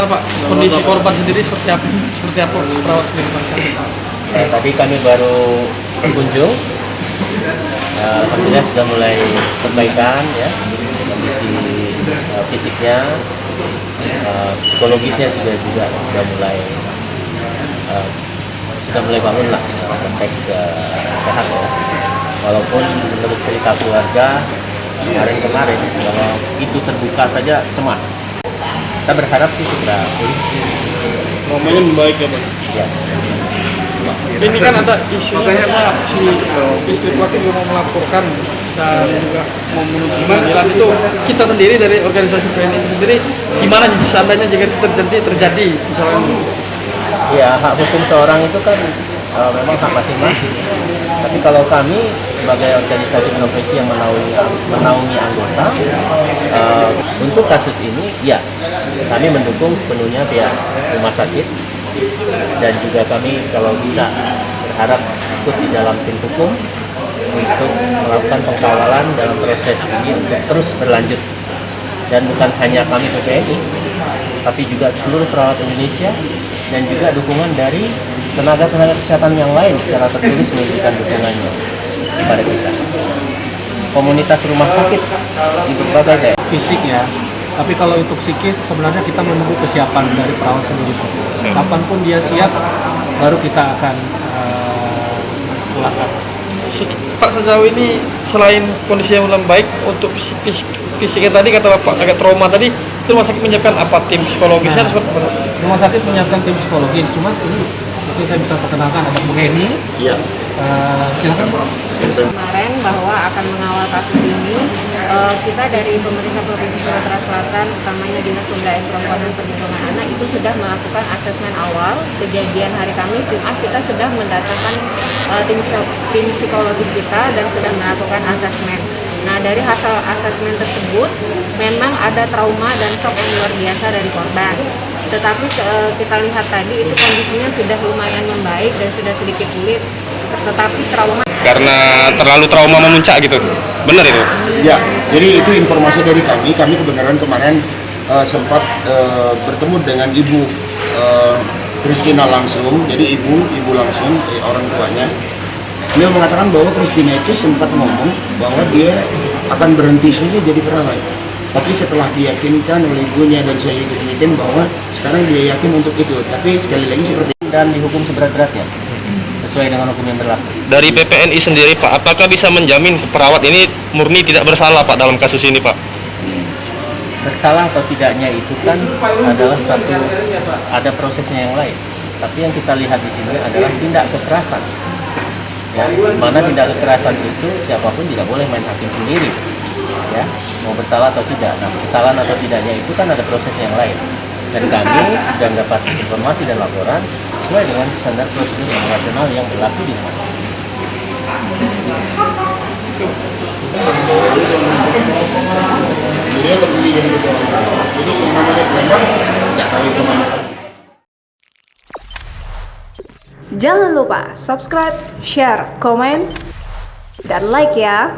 gimana Pak? Kondisi korban sendiri seperti apa? Seperti apa perawat sendiri Pak? Tadi kami baru berkunjung. Alhamdulillah sudah mulai perbaikan ya, kondisi fisiknya, psikologisnya juga sudah mulai bangun lah konteks sehat ya. Walaupun menurut cerita keluarga kemarin kalau itu terbuka saja cemas. Kita berharap sih segera pulih. Momennya membaik ya Pak? Ya. Ini kan ada isu si istri pelaku juga mau melaporkan dan juga mau menuntut pengadilan itu. Kita sendiri dari organisasi PNI sendiri gimana seandainya jika itu terjadi misalnya? Ya, hak hukum seorang itu kan memang hak masing-masing. Tapi kalau kami sebagai organisasi profesi yang menaungi anggota untuk kasus ini, ya kami mendukung sepenuhnya pihak rumah sakit dan juga kami kalau bisa berharap ikut di dalam tim hukum untuk melakukan pengkawalan dalam proses ini untuk terus berlanjut. Dan bukan hanya kami PPNI, tapi juga seluruh perawat Indonesia dan juga dukungan dari tenaga-tenaga kesehatan yang lain secara tertulis memberikan dukungannya kepada kita. Komunitas rumah sakit di berbagai daerah. Fisik ya, tapi kalau untuk psikis sebenarnya kita menunggu kesiapan dari perawat sendiri. Kapanpun dia siap, baru kita akan pulangkan. Pak, sejauh ini selain kondisi yang belum baik untuk fisiknya tadi kata Bapak agak trauma tadi, itu rumah sakit menyiapkan apa tim psikologisnya seperti apa? Rumah sakit menyiapkan tim psikologis, cuma ini mungkin saya bisa perkenalkan ada Bu Heni. Iya. Silakan Bu. Kemarin bahwa akan mengawal kasus ini, kita dari pemerintah Provinsi Sumatera Selatan, utamanya Dinas Pemberdayaan Perempuan dan Perlindungan Anak itu sudah melakukan asesmen awal. Kejadian hari Kamis Jumat kita sudah mendatangkan tim psikologis kita dan sudah melakukan asesmen. Nah, dari hasil asesmen tersebut memang ada trauma dan shock yang luar biasa dari korban. Tetapi kita lihat tadi itu kondisinya sudah lumayan membaik dan sudah sedikit pulih. Tetapi trauma karena terlalu trauma memuncak gitu, benar itu? Ya, jadi itu informasi dari kami. Kami kebenaran kemarin sempat bertemu dengan Ibu Christina langsung. Jadi ibu langsung orang tuanya. Dia mengatakan bahwa Christina itu sempat ngomong bahwa dia akan berhenti saja jadi perawat. Tapi setelah diyakinkan oleh ibunya dan saya ikut yakin bahwa sekarang dia yakin untuk itu. Tapi sekali lagi seperti Dan dihukum seberat-beratnya sesuai dengan hukum yang berlaku. Dari PPNI sendiri Pak, apakah bisa menjamin perawat ini murni tidak bersalah Pak dalam kasus ini Pak? Bersalah atau tidaknya itu kan adalah ada prosesnya yang lain. Tapi yang kita lihat di sini adalah tindak kekerasan. Ya, mana tindak kekerasan itu siapapun tidak boleh main hakim sendiri. Ya, mau bersalah atau tidak. Nah, kesalahan atau tidaknya itu kan ada proses yang lain. Dan kami sudah mendapat informasi dan laporan sesuai dengan standar prosedur internasional yang berlaku di rumah sakit. dia terpilih jadi ketua. Jadi yang namanya memang nggak tahu itu mana. Jangan lupa subscribe, share, komen, dan like ya.